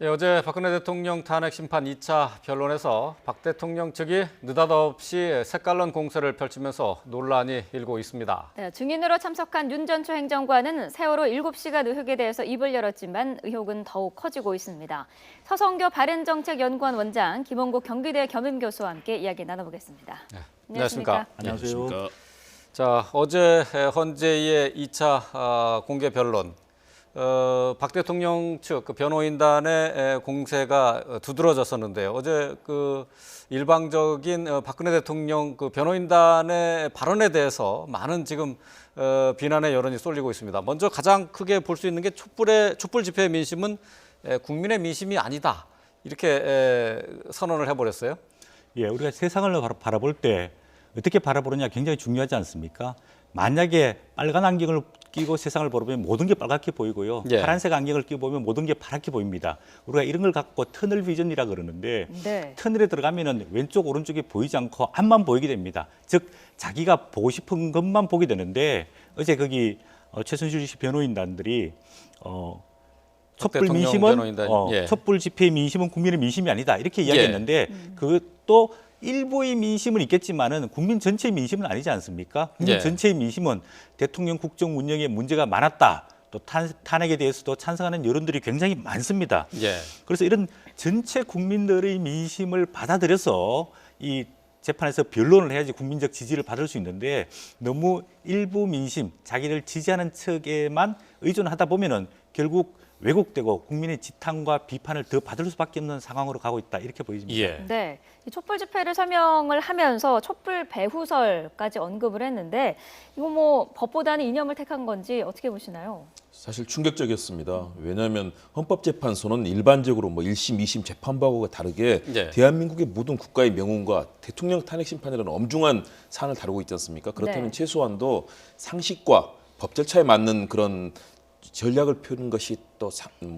예, 어제 박근혜 대통령 탄핵 심판 2차 변론에서 박 대통령 측이 느닷없이 색깔론 공세를 펼치면서 논란이 일고 있습니다. 네, 증인으로 참석한 윤 전 초 행정관은 세월호 7시간 의혹에 대해서 입을 열었지만 의혹은 더욱 커지고 있습니다. 서성교 바른정책연구원 원장, 김홍국 경기대 겸임교수와 함께 이야기 나눠보겠습니다. 네, 안녕하십니까? 안녕하세요. 자, 어제 헌재의 2차 공개 변론. 박 대통령 측 변호인단의 공세가 두드러졌었는데요. 어제 일방적인 박근혜 대통령 변호인단의 발언에 대해서 많은 지금 비난의 여론이 쏠리고 있습니다. 먼저 가장 크게 볼 수 있는 게 촛불 집회의 민심은 국민의 민심이 아니다. 이렇게 선언을 해버렸어요. 예, 우리가 세상을 바라볼 때 어떻게 바라보느냐 굉장히 중요하지 않습니까? 만약에 빨간 안경을 끼고 세상을 보면 모든 게 빨갛게 보이고요. 예. 파란색 안경을 끼고 보면 모든 게 파랗게 보입니다. 우리가 이런 걸 갖고 터널 비전이라 그러는데 네. 터널에 들어가면은 왼쪽 오른쪽이 보이지 않고 앞만 보이게 됩니다. 즉 자기가 보고 싶은 것만 보게 되는데 어제 거기 최순실 씨 변호인단들이 촛불 민심은 예. 촛불 집회의 민심은 국민의 민심이 아니다 이렇게 이야기했는데 그것도 일부의 민심은 있겠지만은 국민 전체의 민심은 아니지 않습니까? 국민 예. 전체의 민심은 대통령 국정 운영에 문제가 많았다. 또 탄핵에 대해서도 찬성하는 여론들이 굉장히 많습니다. 예. 그래서 이런 전체 국민들의 민심을 받아들여서 이 재판에서 변론을 해야지 국민적 지지를 받을 수 있는데 너무 일부 민심, 자기를 지지하는 측에만 의존하다 보면은 결국 왜곡되고 국민의 지탄과 비판을 더 받을 수밖에 없는 상황으로 가고 있다 이렇게 보입니다. 예. 네, 이 촛불 집회를 설명을 하면서 촛불 배후설까지 언급을 했는데 이거 뭐 법보다는 이념을 택한 건지 어떻게 보시나요? 사실 충격적이었습니다. 왜냐하면 헌법재판소는 일반적으로 1심, 2심 재판부하고 다르게 네. 대한민국의 모든 국가의 명운과 대통령 탄핵 심판이라는 엄중한 사안을 다루고 있지 않습니까? 그렇다면 네. 최소한도 상식과 법 절차에 맞는 그런 전략을 펴는 것이 또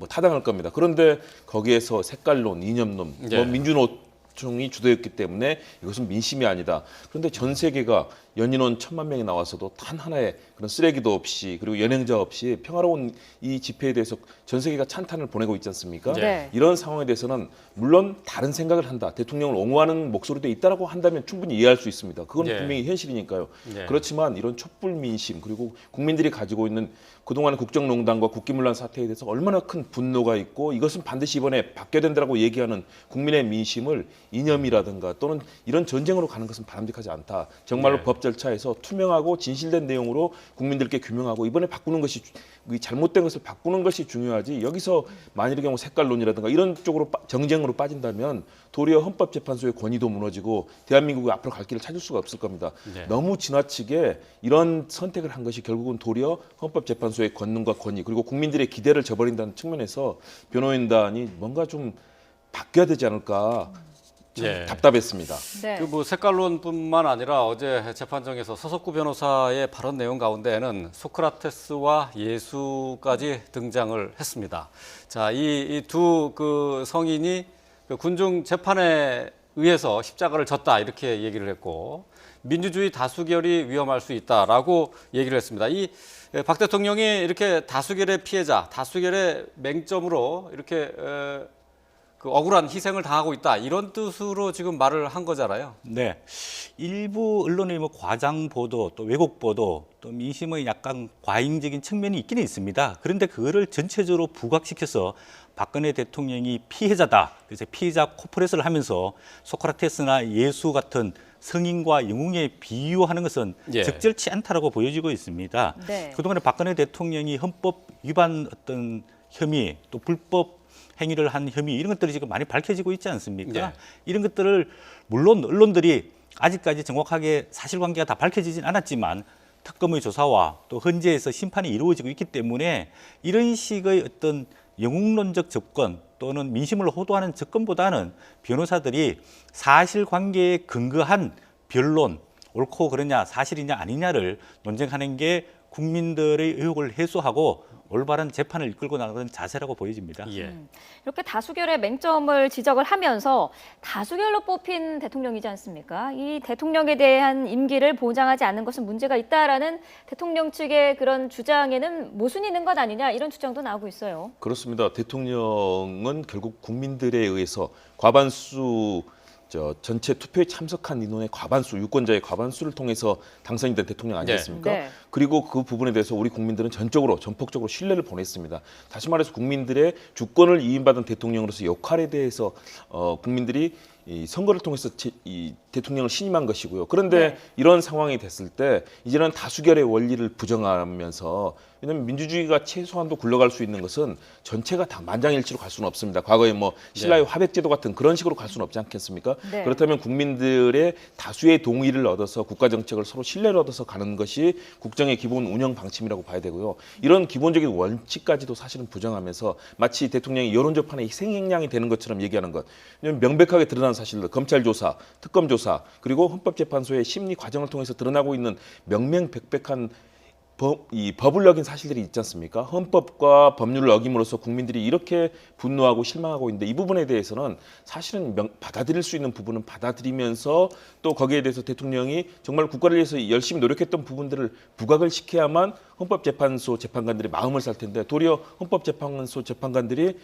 타당할 겁니다. 그런데 거기에서 색깔론, 이념론, 네. 민주노총이 주도했기 때문에 이것은 민심이 아니다. 그런데 전 세계가 연인원 1,000만 명이 나와서도 단 하나의 그런 쓰레기도 없이 그리고 연행자 없이 평화로운 이 집회에 대해서 전 세계가 찬탄을 보내고 있지 않습니까? 네. 이런 상황에 대해서는 물론 다른 생각을 한다. 대통령을 옹호하는 목소리도 있다라고 한다면 충분히 이해할 수 있습니다. 그건 네. 분명히 현실이니까요. 네. 그렇지만 이런 촛불 민심 그리고 국민들이 가지고 있는 그동안의 국정농단과 국기문란 사태에 대해서 얼마나 큰 분노가 있고 이것은 반드시 이번에 바뀌어야 된다라고 얘기하는 국민의 민심을 이념이라든가 또는 이런 전쟁으로 가는 것은 바람직하지 않다. 정말로 네. 법 절차에서 투명하고 진실된 내용으로 국민들께 규명하고 이번에 바꾸는 것이 잘못된 것을 바꾸는 것이 중요하지 여기서 만일의 경우 색깔론이라든가 이런 쪽으로 정쟁으로 빠진다면 도리어 헌법재판소의 권위도 무너지고 대한민국이 앞으로 갈 길을 찾을 수가 없을 겁니다. 네. 너무 지나치게 이런 선택을 한 것이 결국은 도리어 헌법재판소의 권능과 권위 그리고 국민들의 기대를 저버린다는 측면에서 변호인단이 뭔가 좀 바뀌어야 되지 않을까 참 예. 답답했습니다. 네. 색깔론뿐만 아니라 어제 재판정에서 서석구 변호사의 발언 내용 가운데에는 소크라테스와 예수까지 등장을 했습니다. 자, 이 두 성인이 군중 재판에 의해서 십자가를 졌다 이렇게 얘기를 했고 민주주의 다수결이 위험할 수 있다라고 얘기를 했습니다. 이 박 대통령이 이렇게 다수결의 피해자, 다수결의 맹점으로 이렇게 억울한 희생을 당하고 있다 이런 뜻으로 지금 말을 한 거잖아요. 네, 일부 언론의 과장 보도, 또 왜곡 보도, 또 민심의 약간 과잉적인 측면이 있기는 있습니다. 그런데 그거를 전체적으로 부각시켜서 박근혜 대통령이 피해자다. 그래서 피해자 코프레스를 하면서 소크라테스나 예수 같은 성인과 영웅에 비유하는 것은 예. 적절치 않다라고 보여지고 있습니다. 네. 그동안에 박근혜 대통령이 헌법 위반 어떤 혐의, 또 불법 행위를 한 혐의 이런 것들이 지금 많이 밝혀지고 있지 않습니까? 네. 이런 것들을 물론 언론들이 아직까지 정확하게 사실관계가 다 밝혀지진 않았지만 특검의 조사와 또 헌재에서 심판이 이루어지고 있기 때문에 이런 식의 어떤 영웅론적 접근 또는 민심을 호도하는 접근보다는 변호사들이 사실관계에 근거한 변론, 옳고 그러냐 사실이냐 아니냐를 논쟁하는 게 국민들의 의혹을 해소하고 올바른 재판을 이끌고 나가는 자세라고 보여집니다. 예. 이렇게 다수결의 맹점을 지적을 하면서 다수결로 뽑힌 대통령이지 않습니까? 이 대통령에 대한 임기를 보장하지 않는 것은 문제가 있다라는 대통령 측의 그런 주장에는 모순이 있는 것 아니냐 이런 주장도 나오고 있어요. 그렇습니다. 대통령은 결국 국민들에 의해서 과반수 전체 투표에 참석한 인원의 과반수, 유권자의 과반수를 통해서 당선이 된 대통령 아니겠습니까? 네. 그리고 그 부분에 대해서 우리 국민들은 전폭적으로 신뢰를 보냈습니다. 다시 말해서 국민들의 주권을 위임받은 대통령으로서 역할에 대해서 국민들이 이 선거를 통해서 이 대통령을 신임한 것이고요. 그런데 네. 이런 상황이 됐을 때 이제는 다수결의 원리를 부정하면서, 왜냐하면 민주주의가 최소한도 굴러갈 수 있는 것은 전체가 다 만장일치로 갈 수는 없습니다. 과거에 뭐 신라의 화백제도 같은 그런 식으로 갈 수는 없지 않겠습니까? 네. 그렇다면 국민들의 다수의 동의를 얻어서 국가 정책을 서로 신뢰를 얻어서 가는 것이 국정의 기본 운영 방침이라고 봐야 되고요. 이런 기본적인 원칙까지도 사실은 부정하면서 마치 대통령이 여론조판의 희생양이 되는 것처럼 얘기하는 것. 왜냐하면 명백하게 드러난 사실들, 검찰 조사, 특검 조사, 그리고 헌법재판소의 심리 과정을 통해서 드러나고 있는 명명백백한 법을 어긴 사실들이 있지 않습니까? 헌법과 법률을 어김으로써 국민들이 이렇게 분노하고 실망하고 있는데, 이 부분에 대해서는 사실은 받아들일 수 있는 부분은 받아들이면서 또 거기에 대해서 대통령이 정말 국가를 위해서 열심히 노력했던 부분들을 부각을 시켜야만 헌법재판소 재판관들이 마음을 살 텐데, 도리어 헌법재판소 재판관들이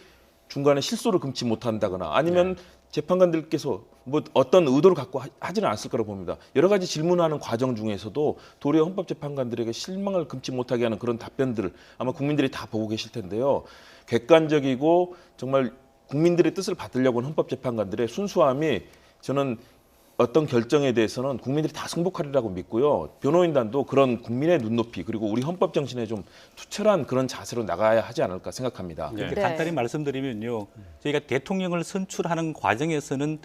중간에 실소를 금치 못한다거나 아니면 재판관들께서 뭐 어떤 의도를 갖고 하지는 않았을 거라고 봅니다. 여러 가지 질문하는 과정 중에서도 도리어 헌법재판관들에게 실망을 금치 못하게 하는 그런 답변들을 아마 국민들이 다 보고 계실 텐데요. 객관적이고 정말 국민들의 뜻을 받으려고 하는 헌법재판관들의 순수함이 저는 어떤 결정에 대해서는 국민들이 다 승복하리라고 믿고요. 변호인단도 그런 국민의 눈높이 그리고 우리 헌법 정신에 좀 투철한 그런 자세로 나가야 하지 않을까 생각합니다. 네. 네. 간단히 말씀드리면요, 저희가 대통령을 선출하는 과정에서는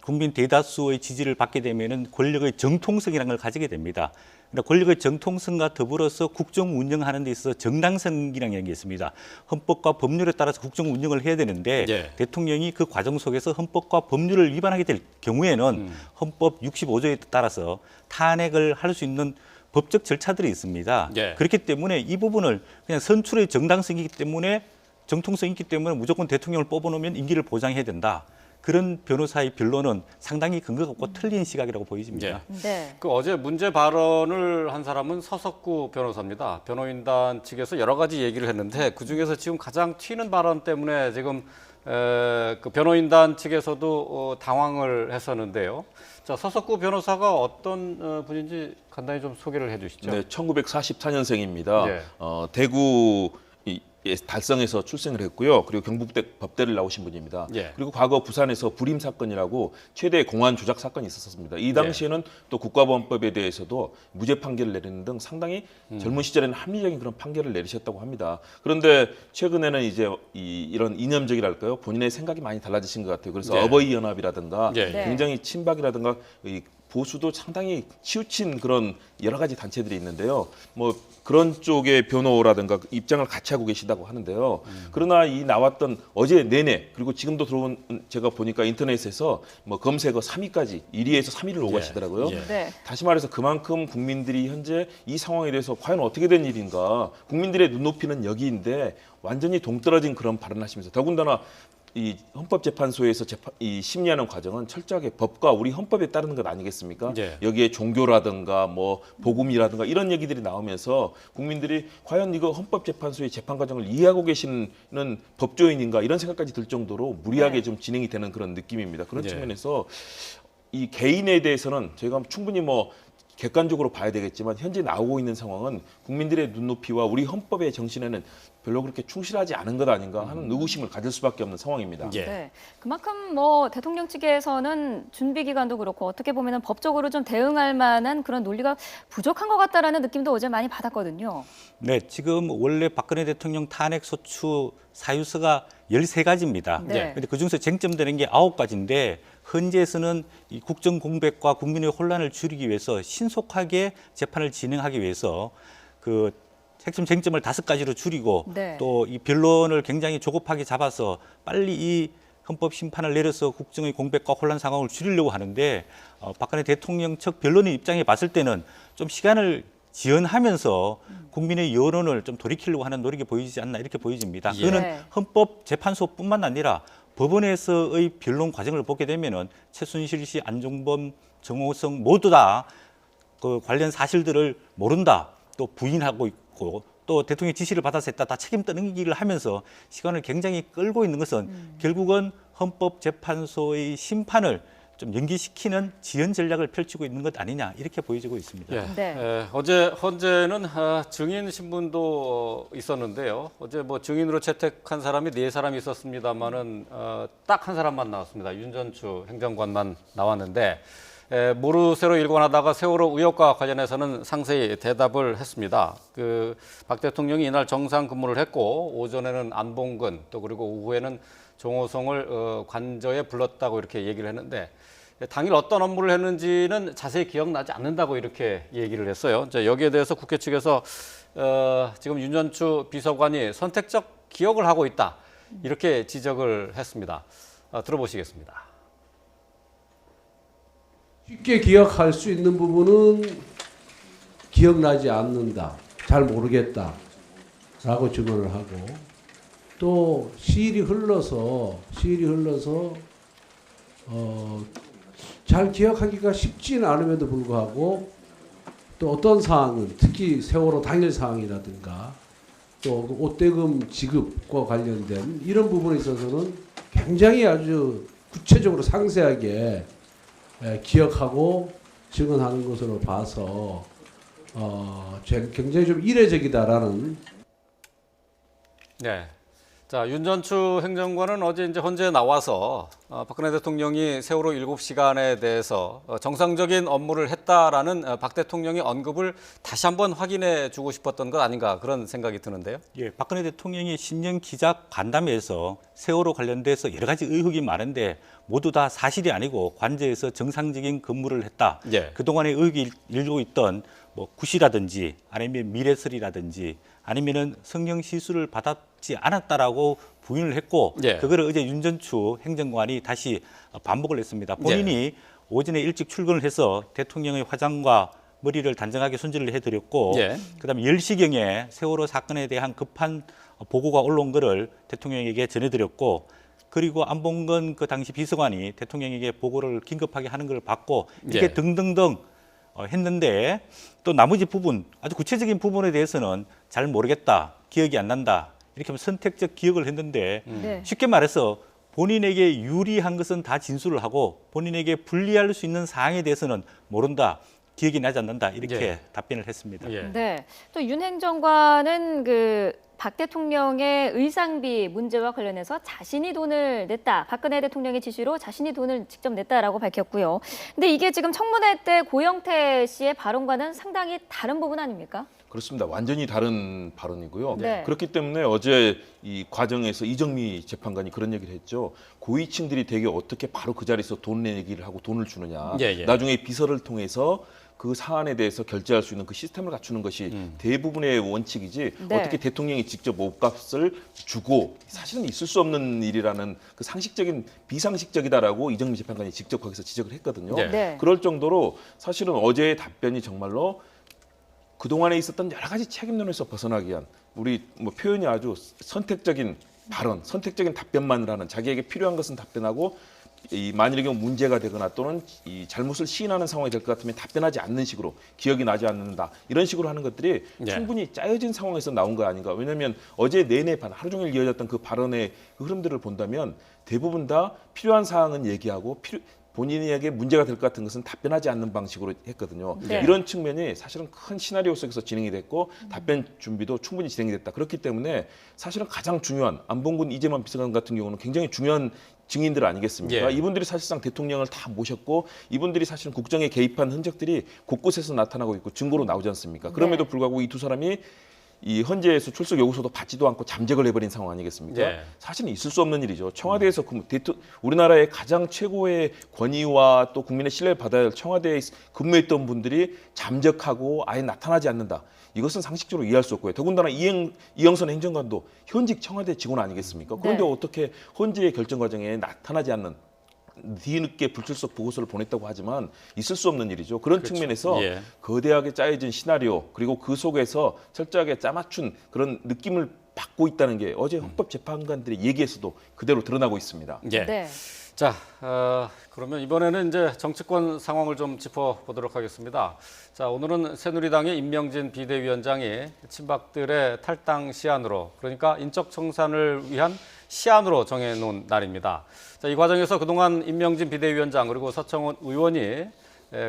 국민 대다수의 지지를 받게 되면은 권력의 정통성이라는 걸 가지게 됩니다. 그러니까 권력의 정통성과 더불어서 국정 운영하는 데 있어서 정당성이라는 게 있습니다. 헌법과 법률에 따라서 국정 운영을 해야 되는데 예. 대통령이 그 과정 속에서 헌법과 법률을 위반하게 될 경우에는 헌법 65조에 따라서 탄핵을 할 수 있는 법적 절차들이 있습니다. 예. 그렇기 때문에 이 부분을 그냥 선출의 정당성이기 때문에 정통성이 있기 때문에 무조건 대통령을 뽑아놓으면 임기를 보장해야 된다. 그런 변호사의 변론은 상당히 근거가 없고 틀린 시각이라고 보여집니다. 예. 네. 그 어제 문제 발언을 한 사람은 서석구 변호사입니다. 변호인단 측에서 여러 가지 얘기를 했는데 그 중에서 지금 가장 튀는 발언 때문에 지금 그 변호인단 측에서도 당황을 했었는데요. 자, 서석구 변호사가 어떤 분인지 간단히 좀 소개를 해주시죠. 네, 1944년생입니다. 예. 대구 달성에서 출생을 했고요. 그리고 경북대 법대를 나오신 분입니다. 예. 그리고 과거 부산에서 불임 사건이라고 최대 공안 조작 사건이 있었습니다. 이 당시에는 또 국가보안법에 대해서도 무죄 판결을 내리는 등 상당히 젊은 시절에는 합리적인 그런 판결을 내리셨다고 합니다. 그런데 최근에는 이제 이런 이념적이랄까요? 본인의 생각이 많이 달라지신 것 같아요. 그래서 예. 어버이 연합이라든가 예. 네. 굉장히 친박이라든가 이 보수도 상당히 치우친 그런 여러 가지 단체들이 있는데요. 뭐 그런 쪽의 변호라든가 입장을 같이 하고 계시다고 하는데요. 그러나 이 나왔던 어제 내내 그리고 지금도 들어온 제가 보니까 인터넷에서 뭐 검색어 3위까지 1위에서 3위를 오가시더라고요. 예. 네. 다시 말해서 그만큼 국민들이 현재 이 상황에 대해서 과연 어떻게 된 일인가, 국민들의 눈높이는 여기인데 완전히 동떨어진 그런 발언하시면서, 더군다나 이 헌법재판소에서 이 심리하는 과정은 철저하게 법과 우리 헌법에 따르는 것 아니겠습니까? 예. 여기에 종교라든가 뭐 복음이라든가 이런 얘기들이 나오면서 국민들이 과연 이거 헌법재판소의 재판 과정을 이해하고 계시는 법조인인가 이런 생각까지 들 정도로 무리하게 네. 좀 진행이 되는 그런 느낌입니다. 그런 예. 측면에서 이 개인에 대해서는 저희가 충분히 뭐 객관적으로 봐야 되겠지만 현재 나오고 있는 상황은 국민들의 눈높이와 우리 헌법의 정신에는 별로 그렇게 충실하지 않은 것 아닌가 하는 의구심을 가질 수밖에 없는 상황입니다. 예. 네. 그만큼 뭐 대통령 측에서는 준비 기간도 그렇고 어떻게 보면은 법적으로 좀 대응할 만한 그런 논리가 부족한 것 같다라는 느낌도 어제 많이 받았거든요. 네, 지금 원래 박근혜 대통령 탄핵 소추 사유서가 13가지입니다. 네. 그런데 그중에서 쟁점되는 게 9가지인데 현재에서는 이 국정 공백과 국민의 혼란을 줄이기 위해서 신속하게 재판을 진행하기 위해서 그 핵심 쟁점을 5가지로 줄이고 네. 또 이 변론을 굉장히 조급하게 잡아서 빨리 이 헌법 심판을 내려서 국정의 공백과 혼란 상황을 줄이려고 하는데 박근혜 대통령 측 변론의 입장에 봤을 때는 좀 시간을 지연하면서 국민의 여론을 좀 돌이키려고 하는 노력이 보이지 않나 이렇게 보여집니다. 예. 그거는 네. 헌법재판소뿐만 아니라 법원에서의 변론 과정을 보게 되면은 최순실 씨, 안종범, 정호성 모두 다 그 관련 사실들을 모른다, 또 부인하고 있고 또 대통령 지시를 받아서 했다, 다 책임 떠넘기기를 하면서 시간을 굉장히 끌고 있는 것은 결국은 헌법재판소의 심판을 좀 연기시키는 지연 전략을 펼치고 있는 것 아니냐 이렇게 보여지고 있습니다. 예. 네. 헌재는 증인 신분도 있었는데요. 어제 뭐 증인으로 채택한 사람이 4사람이 있었습니다만은 딱 한 사람만 나왔습니다. 윤전추 행정관만 나왔는데 모르쇠로 일관하다가 세월호 의혹과 관련해서는 상세히 대답을 했습니다. 박 대통령이 이날 정상 근무를 했고 오전에는 안봉근 또 그리고 오후에는 정호성을 관저에 불렀다고 이렇게 얘기를 했는데 당일 어떤 업무를 했는지는 자세히 기억나지 않는다고 이렇게 얘기를 했어요. 이제 여기에 대해서 국회 측에서 지금 윤전추 비서관이 선택적 기억을 하고 있다 이렇게 지적을 했습니다. 들어보시겠습니다. 쉽게 기억할 수 있는 부분은 기억나지 않는다, 잘 모르겠다 라고 증언을 하고, 또 시일이 흘러서 잘 기억하기가 쉽지는 않음에도 불구하고 또 어떤 사항은 특히 세월호 당일 상황이라든가 또 그 옷대금 지급과 관련된 이런 부분에 있어서는 굉장히 아주 구체적으로 상세하게 기억하고 증언하는 것으로 봐서 굉장히 좀 이례적이다라는. 네. 자, 윤전추 행정관은 어제 이제 헌재에 나와서 박근혜 대통령이 세월호 7시간에 대해서 정상적인 업무를 했다라는 박 대통령의 언급을 다시 한번 확인해 주고 싶었던 것 아닌가 그런 생각이 드는데요. 예, 박근혜 대통령이 신년 기자 간담회에서 세월호 관련돼서 여러 가지 의혹이 많은데 모두 다 사실이 아니고 관저에서 정상적인 근무를 했다. 예. 그동안에 의혹이 일고 있던 뭐 굿이라든지 아니면 미래설이라든지 아니면은 성형 시술을 받았지 않았다라고 부인을 했고 예. 그거를 어제 윤전추 행정관이 다시 반복을 했습니다. 본인이 오전에 일찍 출근을 해서 대통령의 화장과 머리를 단정하게 손질을 해드렸고 예. 그다음에 10시경에 세월호 사건에 대한 급한 보고가 올라온 거를 대통령에게 전해드렸고 그리고 안봉근 그 당시 비서관이 대통령에게 보고를 긴급하게 하는 걸 받고 이게 예. 등등등 했는데 또 나머지 부분 아주 구체적인 부분에 대해서는 잘 모르겠다, 기억이 안 난다 이렇게 하면 선택적 기억을 했는데 네. 쉽게 말해서 본인에게 유리한 것은 다 진술을 하고 본인에게 불리할 수 있는 사항에 대해서는 모른다, 기억이 나지 않는다 이렇게 예. 답변을 했습니다. 예. 네. 또 윤 행정관은 박 대통령의 의상비 문제와 관련해서 자신이 돈을 냈다. 박근혜 대통령의 지시로 자신이 돈을 직접 냈다라고 밝혔고요. 근데 이게 지금 청문회 때 고영태 씨의 발언과는 상당히 다른 부분 아닙니까? 그렇습니다. 완전히 다른 발언이고요. 네. 그렇기 때문에 어제 이 과정에서 이정미 재판관이 그런 얘기를 했죠. 고위층들이 되게 어떻게 바로 그 자리에서 돈 내기를 하고 돈을 주느냐. 예, 예. 나중에 비서를 통해서 그 사안에 대해서 결제할 수 있는 그 시스템을 갖추는 것이 대부분의 원칙이지 네. 어떻게 대통령이 직접 옷값을 주고 사실은 있을 수 없는 일이라는 그 상식적인 비상식적이다라고 이정미 재판관이 직접 거기서 지적을 했거든요. 네. 네. 그럴 정도로 사실은 어제의 답변이 정말로 그동안에 있었던 여러 가지 책임론에서 벗어나기 위한 우리 뭐 표현이 아주 선택적인 발언, 선택적인 답변만을 하는 자기에게 필요한 것은 답변하고 이 만일의 경우 문제가 되거나 또는 이 잘못을 시인하는 상황이 될 것 같으면 답변하지 않는 식으로 기억이 나지 않는다 이런 식으로 하는 것들이 네. 충분히 짜여진 상황에서 나온 거 아닌가. 왜냐하면 어제 내내 하루 종일 이어졌던 그 발언의 그 흐름들을 본다면 대부분 다 필요한 사항은 얘기하고 본인에게 문제가 될 것 같은 것은 답변하지 않는 방식으로 했거든요. 네. 이런 측면이 사실은 큰 시나리오 속에서 진행이 됐고 답변 준비도 충분히 진행이 됐다. 그렇기 때문에 사실은 가장 중요한 안봉근 이재만 비서관 같은 경우는 굉장히 중요한 증인들 아니겠습니까? 예. 이분들이 사실상 대통령을 다 모셨고 이분들이 사실은 국정에 개입한 흔적들이 곳곳에서 나타나고 있고 증거로 나오지 않습니까? 그럼에도 불구하고 이 두 사람이 이 헌재에서 출석 요구서도 받지도 않고 잠적을 해버린 상황 아니겠습니까? 예. 사실은 있을 수 없는 일이죠. 청와대에서 우리나라의 가장 최고의 권위와 또 국민의 신뢰를 받아야 할 청와대에 근무했던 분들이 잠적하고 아예 나타나지 않는다. 이것은 상식적으로 이해할 수 없고요. 더군다나 이영선 행정관도 현직 청와대 직원 아니겠습니까? 그런데 네. 어떻게 헌재의 결정 과정에 나타나지 않는 뒤늦게 불출석 보고서를 보냈다고 하지만 있을 수 없는 일이죠. 그런 측면에서 예. 거대하게 짜여진 시나리오 그리고 그 속에서 철저하게 짜맞춘 그런 느낌을 받고 있다는 게 어제 헌법재판관들의 얘기에서도 그대로 드러나고 있습니다. 예. 네. 자, 그러면 이번에는 이제 정치권 상황을 좀 짚어보도록 하겠습니다. 자, 오늘은 새누리당의 임명진 비대위원장이 친박들의 탈당 시한으로, 그러니까 인적 청산을 위한 시한으로 정해놓은 날입니다. 자, 이 과정에서 그동안 임명진 비대위원장 그리고 서청원 의원이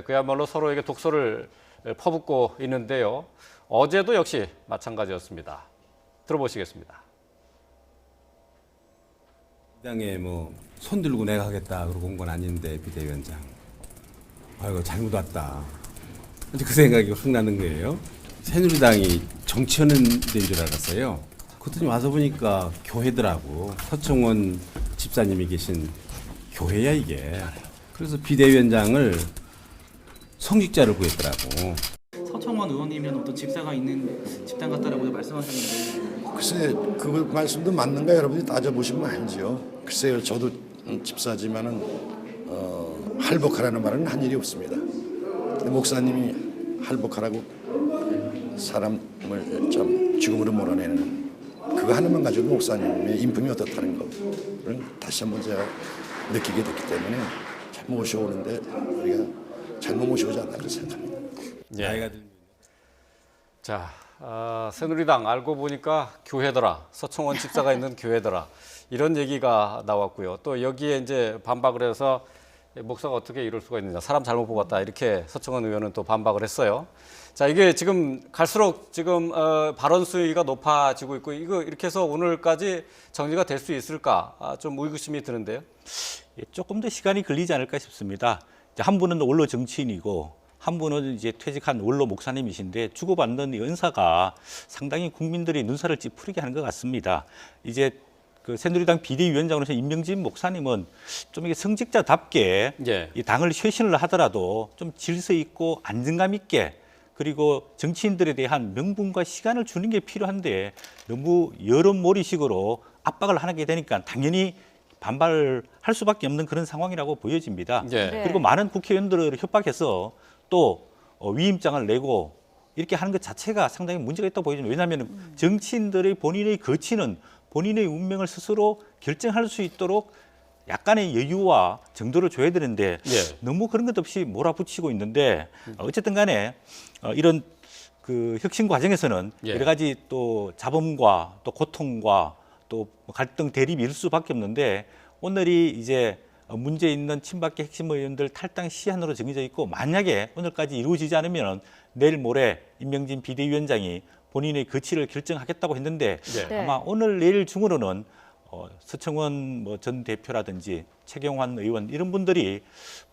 그야말로 서로에게 독소를 퍼붓고 있는데요. 어제도 역시 마찬가지였습니다. 들어보시겠습니다. 당에 뭐 손들고 내가 하겠다 그러고 온 건 아닌데 비대위원장. 아이고 잘못 왔다. 그 생각이 확 나는 거예요. 새누리당이 정치하는 데인 줄 알았어요. 그랬더니 와서 보니까 교회더라고. 서청원 집사님이 계신 교회야 이게. 그래서 비대위원장을 성직자를 구했더라고. 서청원 의원님이란 어떤 집사가 있는 집단 같다라고 말씀하셨는데 글쎄 그 말씀도 맞는가 여러분이 따져보시면 알죠. 글쎄요 저도 집사지만은 할복하라는 말은 한 일이 없습니다. 근데 목사님이 할복하라고 사람을 참 죽음으로 몰아내는 그거 하나만 가지고 목사님의 인품이 어떻다는 거를 다시 한번 제가 느끼게 됐기 때문에 잘 모셔오는데 우리가 잘못 모셔오지 않나 그렇게 생각합니다. 나이가 들면 자, 새누리당 알고 보니까 교회더라. 서청원 집사가 있는 교회더라. 이런 얘기가 나왔고요. 또 여기에 이제 반박을 해서 목사가 어떻게 이럴 수가 있느냐. 사람 잘못 뽑았다. 이렇게 서청원 의원은 또 반박을 했어요. 자, 이게 지금 갈수록 지금 발언 수위가 높아지고 있고 이거 이렇게 해서 오늘까지 정리가 될 수 있을까? 좀 의구심이 드는데요. 예, 조금 더 시간이 걸리지 않을까 싶습니다. 이제 한 분은 원로 정치인이고 한 분은 이제 퇴직한 원로 목사님이신데 주고받는 연사가 상당히 국민들이 눈살을 찌푸리게 하는 것 같습니다. 이제 그 새누리당 비대위원장으로서 임명진 목사님은 좀 이게 성직자답게 예. 이 당을 쇄신을 하더라도 좀 질서 있고 안정감 있게 그리고 정치인들에 대한 명분과 시간을 주는 게 필요한데 너무 여론몰이식으로 압박을 하게 되니까 당연히 반발할 수밖에 없는 그런 상황이라고 보여집니다. 예. 네. 그리고 많은 국회의원들을 협박해서 또 위임장을 내고 이렇게 하는 것 자체가 상당히 문제가 있다고 보여집니다. 왜냐하면 정치인들의 본인의 거취는 본인의 운명을 스스로 결정할 수 있도록 약간의 여유와 정도를 줘야 되는데 예. 너무 그런 것 없이 몰아붙이고 있는데 어쨌든 간에 이런 그 혁신 과정에서는 예. 여러 가지 또 잡음과 또 고통과 또 갈등 대립이 있을 수밖에 없는데 오늘이 이제 문제 있는 친박계 핵심 의원들 탈당 시한으로 정해져 있고 만약에 오늘까지 이루어지지 않으면 내일 모레 임명진 비대위원장이 본인의 거취를 결정하겠다고 했는데 예. 네. 아마 오늘 내일 중으로는 서청원 전 대표라든지 최경환 의원 이런 분들이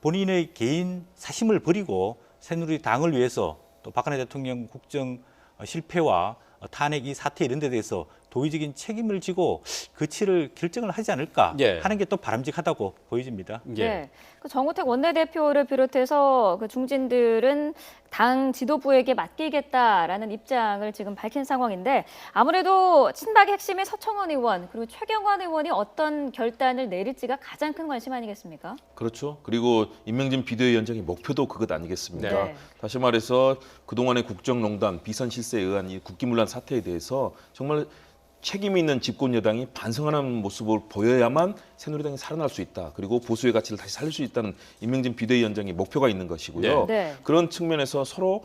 본인의 개인 사심을 버리고 새누리당을 위해서 또 박근혜 대통령 국정 실패와 탄핵 이 사태 이런 데 대해서 도의적인 책임을 지고 거취를 결정을 하지 않을까 예. 하는 게 또 바람직하다고 보여집니다. 예. 네. 그 정우택 원내대표를 비롯해서 그 중진들은 당 지도부에게 맡기겠다라는 입장을 지금 밝힌 상황인데 아무래도 친박의 핵심의 서청원 의원 그리고 최경환 의원이 어떤 결단을 내릴지가 가장 큰 관심 아니겠습니까? 그렇죠. 그리고 임명진 비대위원장의 목표도 그것 아니겠습니까? 네. 다시 말해서 그동안의 국정농단, 비선실세에 의한 이 국기문란 사태에 대해서 정말 책임 있는 집권 여당이 반성하는 모습을 보여야만 새누리당이 살아날 수 있다. 그리고 보수의 가치를 다시 살릴 수 있다는 임명진 비대위원장의 목표가 있는 것이고요. 네. 그런 측면에서 서로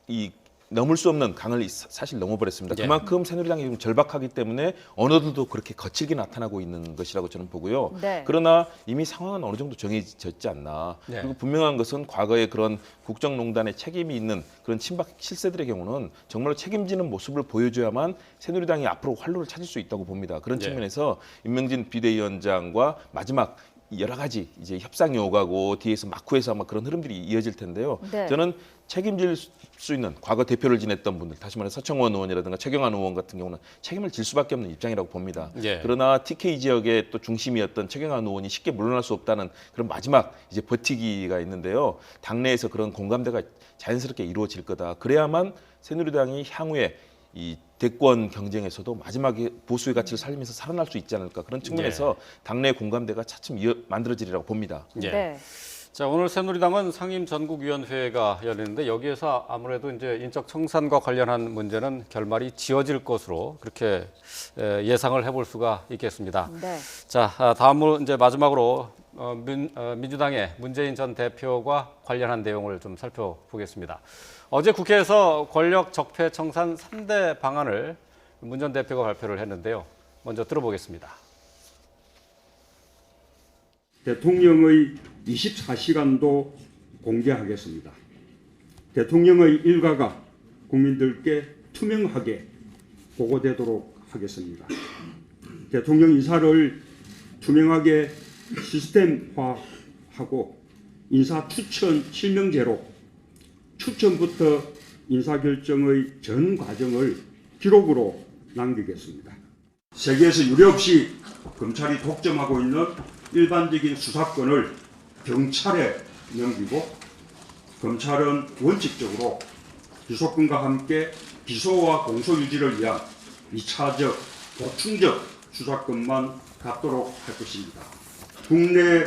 이 넘을 수 없는 강을 사실 넘어버렸습니다. 예. 그만큼 새누리당이 좀 절박하기 때문에 언어들도 그렇게 거칠게 나타나고 있는 것이라고 저는 보고요. 네. 그러나 이미 상황은 어느 정도 정해졌지 않나. 네. 그리고 분명한 것은 과거에 그런 국정농단에 책임이 있는 그런 친박 실세들의 경우는 정말로 책임지는 모습을 보여줘야만 새누리당이 앞으로 활로를 찾을 수 있다고 봅니다. 그런 네. 측면에서 임명진 비대위원장과 마지막 여러 가지 이제 협상이 오가고 뒤에서 막후에서 아마 그런 흐름들이 이어질 텐데요. 네. 저는 책임질 수 있는 과거 대표를 지냈던 분들, 다시 말해 서청원 의원이라든가 최경환 의원 같은 경우는 책임을 질 수밖에 없는 입장이라고 봅니다. 예. 그러나 TK 지역의 또 중심이었던 최경환 의원이 쉽게 물러날 수 없다는 그런 마지막 이제 버티기가 있는데요. 당내에서 그런 공감대가 자연스럽게 이루어질 거다. 그래야만 새누리당이 향후에 이 대권 경쟁에서도 마지막에 보수의 가치를 살리면서 살아날 수 있지 않을까 그런 측면에서 당내 공감대가 차츰 만들어지리라고 봅니다. 예. 네. 자, 오늘 새누리당은 상임 전국위원회가 열리는데 여기에서 아무래도 이제 인적 청산과 관련한 문제는 결말이 지어질 것으로 그렇게 예상을 해볼 수가 있겠습니다. 네. 자, 다음으로 이제 마지막으로 민주당의 문재인 전 대표와 관련한 내용을 좀 살펴보겠습니다. 어제 국회에서 권력 적폐 청산 3대 방안을 문 전 대표가 발표를 했는데요. 먼저 들어보겠습니다. 대통령의 24시간도 공개하겠습니다. 대통령의 일가가 국민들께 투명하게 보고되도록 하겠습니다. 대통령 인사를 투명하게 시스템화하고 인사 추천 실명제로 추천부터 인사결정의 전 과정을 기록으로 남기겠습니다. 세계에서 유례없이 검찰이 독점하고 있는 일반적인 수사권을 경찰에 넘기고 검찰은 원칙적으로 기소권과 함께 기소와 공소 유지를 위한 2차적, 보충적 수사권만 갖도록 할 것입니다. 국내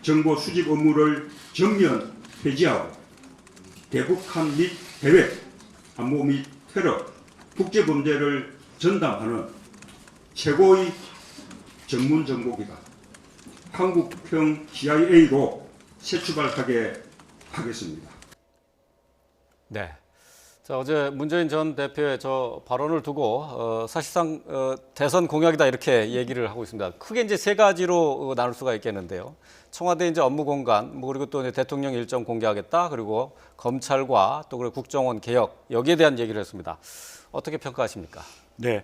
정보 수집 업무를 전면 폐지하고 대북한 및 대외 안보 및 테러, 국제범죄를 전담하는 최고의 전문 정보기관 한국형 CIA로 재출발하게 하겠습니다. 네. 자, 어제 문재인 전 대표의 저 발언을 두고 사실상 대선 공약이다 이렇게 얘기를 하고 있습니다. 크게 이제 세 가지로 나눌 수가 있겠는데요. 청와대 이제 업무 공간, 그리고 또 이제 대통령 일정 공개하겠다, 그리고 검찰과 또 그리고 국정원 개혁 여기에 대한 얘기를 했습니다. 어떻게 평가하십니까? 네,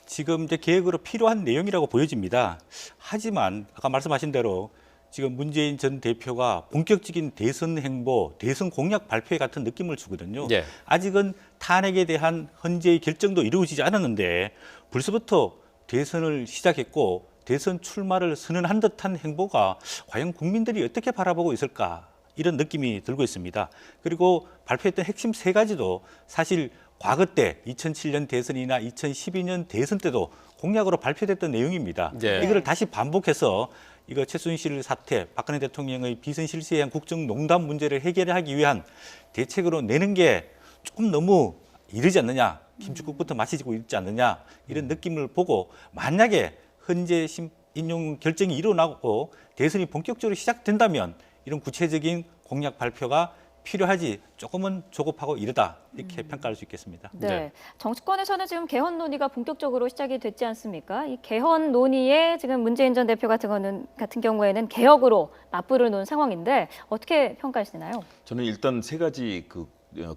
지금 이제 계획으로 필요한 내용이라고 보여집니다. 하지만 아까 말씀하신 대로 지금 문재인 전 대표가 본격적인 대선 행보, 대선 공약 발표회 같은 느낌을 주거든요. 예. 아직은 탄핵에 대한 헌재의 결정도 이루어지지 않았는데 벌써부터 대선을 시작했고 대선 출마를 선언한 듯한 행보가 과연 국민들이 어떻게 바라보고 있을까 이런 느낌이 들고 있습니다. 그리고 발표했던 핵심 세 가지도 사실 과거 때 2007년 대선이나 2012년 대선 때도 공약으로 발표됐던 내용입니다. 예. 이거를 다시 반복해서 이거 최순실 사태, 박근혜 대통령의 비선 실세에 의한 국정농단 문제를 해결하기 위한 대책으로 내는 게 조금 너무 이르지 않느냐, 김칫국부터 마시고 있지 않느냐 이런 느낌을 보고 만약에 헌재 인용 결정이 일어나고 대선이 본격적으로 시작된다면 이런 구체적인 공약 발표가 필요하지 조금은 조급하고 이르다 이렇게 평가할 수 있겠습니다. 네. 네. 정치권에서는 지금 개헌 논의가 본격적으로 시작이 됐지 않습니까? 이 개헌 논의에 지금 문재인 전 대표 같은 경우에는 개혁으로 맞불을 놓은 상황인데 어떻게 평가하시나요? 저는 일단 세 가지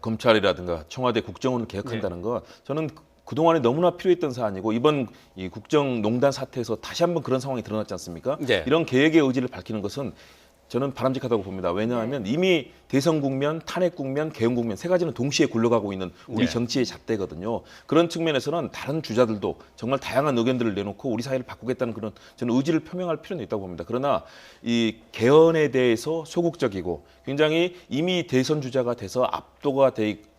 검찰이라든가 청와대 국정원을 개혁한다는 거 저는 그동안에 너무나 필요했던 사안이고 이번 이 국정농단 사태에서 다시 한번 그런 상황이 드러났지 않습니까? 네. 이런 계획의 의지를 밝히는 것은 저는 바람직하다고 봅니다. 왜냐하면 이미 대선 국면, 탄핵 국면, 개헌 국면 세 가지는 동시에 굴러가고 있는 우리 네. 정치의 잣대거든요. 그런 측면에서는 다른 주자들도 정말 다양한 의견들을 내놓고 우리 사회를 바꾸겠다는 그런 저는 의지를 표명할 필요는 있다고 봅니다. 그러나 이 개헌에 대해서 소극적이고 굉장히 이미 대선 주자가 돼서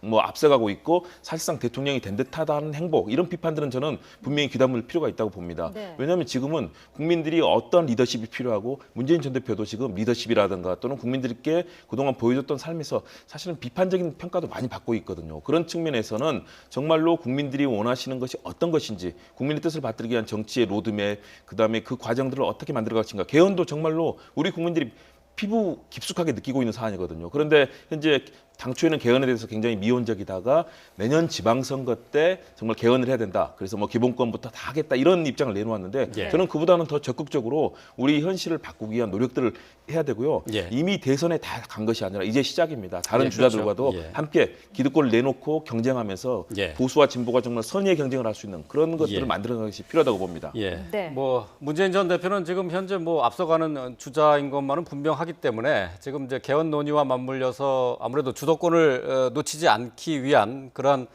앞서가고 있고 사실상 대통령이 된 듯하다는 행보 이런 비판들은 저는 분명히 귀담을 필요가 있다고 봅니다. 네. 왜냐하면 지금은 국민들이 어떤 리더십이 필요하고 문재인 전 대표도 지금 리더십이라든가 또는 국민들께 그동안 보여줬던 삶에서 사실은 비판적인 평가도 많이 받고 있거든요. 그런 측면에서는 정말로 국민들이 원하시는 것이 어떤 것인지 국민의 뜻을 받들기 위한 정치의 로드맵 그다음에 그 과정들을 어떻게 만들어갈 것인가 개헌도 정말로 우리 국민들이 피부 깊숙하게 느끼고 있는 사안이거든요. 그런데 현재 당초에는 개헌에 대해서 굉장히 미온적이다가 내년 지방선거 때 정말 개헌을 해야 된다. 그래서 뭐 기본권부터 다 하겠다 이런 입장을 내놓았는데 예. 저는 그보다는 더 적극적으로 우리 현실을 바꾸기 위한 노력들을 해야 되고요. 예. 이미 대선에 다 간 것이 아니라 이제 시작입니다. 다른 예, 주자들과도 그렇죠. 예. 함께 기득권을 내놓고 경쟁하면서 예. 보수와 진보가 정말 선의의 경쟁을 할 수 있는 그런 것들을 예. 만들어가는 것이 필요하다고 봅니다. 예. 네. 뭐 문재인 전 대표는 지금 현재 뭐 앞서가는 주자인 것만은 분명하기 때문에 지금 이제 개헌 논의와 맞물려서 아무래도 주도권을 놓치지 않기 위한 그런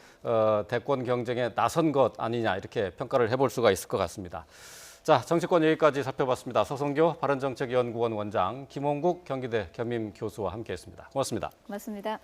대권 경쟁에 나선 것 아니냐 이렇게 평가를 해볼 수가 있을 것 같습니다. 자, 정치권 얘기까지 살펴봤습니다. 서성교 바른정책연구원 원장, 김홍국 경기대 겸임교수와 함께했습니다. 고맙습니다. 고맙습니다.